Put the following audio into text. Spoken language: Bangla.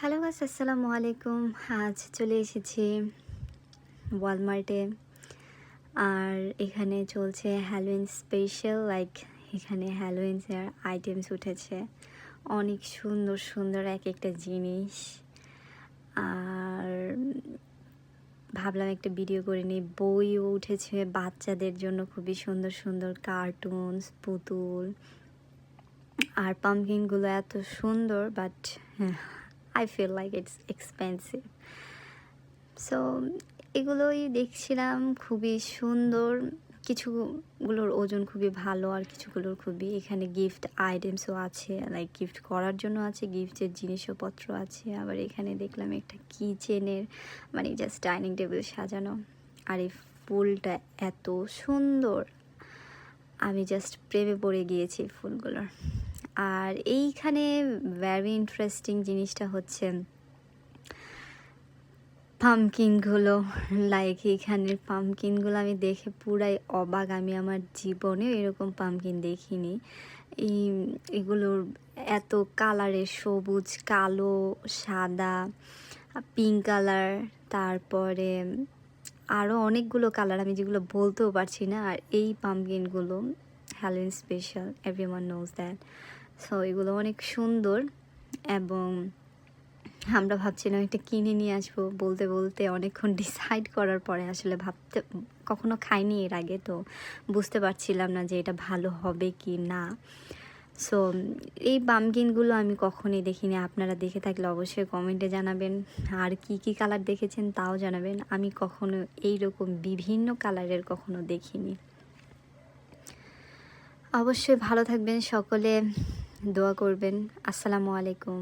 হ্যালো গাইস, আসসালামু আলাইকুম। আজ চলে এসেছি ওয়ালমার্টে। আর এখানে চলছে হ্যালোইন স্পেশাল, এখানে হ্যালোইনের আইটেমস উঠেছে। অনেক সুন্দর সুন্দর এক একটা জিনিস। আর ভাবলাম একটা ভিডিও করে নিই। বইও উঠেছে বাচ্চাদের জন্য, খুবই সুন্দর সুন্দর কার্টুনস, পুতুল। আর পাম্পকিনগুলো এত সুন্দর, but I feel like it's expensive. So এগুলোই দেখছিলাম, খুবই সুন্দর। কিছুগুলোর ওজন খুবই ভালো, আর কিছুগুলোর খুবই, এখানে গিফট আইটেমসও আছে, লাইক গিফট করার জন্য আছে, গিফটের জিনিসপত্র আছে। আবার এখানে দেখলাম একটা কিচেনের, মানে জাস্ট ডাইনিং টেবিল সাজানো। আর এই ফুলটা এত সুন্দর, আমি জাস্ট প্রেমে পড়ে গিয়েছি ফুলগুলোর। আর এইখানে ভেরি ইন্টারেস্টিং জিনিসটা হচ্ছে পাম্পকিনগুলো। এখানের পাম্পকিনগুলো আমি দেখে পুরাই অবাক। আমি আমার জীবনেও এরকম পাম্পকিন দেখিনি। এগুলোর এত কালারের, সবুজ, কালো, সাদা, পিঙ্ক কালার, তারপরে আরও অনেকগুলো কালার আমি যেগুলো বলতেও পারছি না। আর এই পাম্পকিনগুলো Halloween special, everyone knows that. So এগুলো অনেক সুন্দর, এবং আমরা ভাবছিলাম একটা কিনে নিয়ে আসবো। বলতে বলতে অনেকক্ষণ ডিসাইড করার পরে আসলে কখনো খাইনি এর আগে, তো বুঝতে পারছিলাম না যে এটা ভালো হবে কি না। সো এই পাম্পকিনগুলো আমি কখনোই দেখিনি। আপনারা দেখে থাকলে অবশ্যই কমেন্টে জানাবেন। আর কি কি কালার দেখেছেন তাও জানাবেন। আমি কখনো এইরকম বিভিন্ন কালারের কখনো দেখিনি। অবশ্যই ভালো থাকবেন সকলে, দোয়া করবেন। আসসালামু আলাইকুম।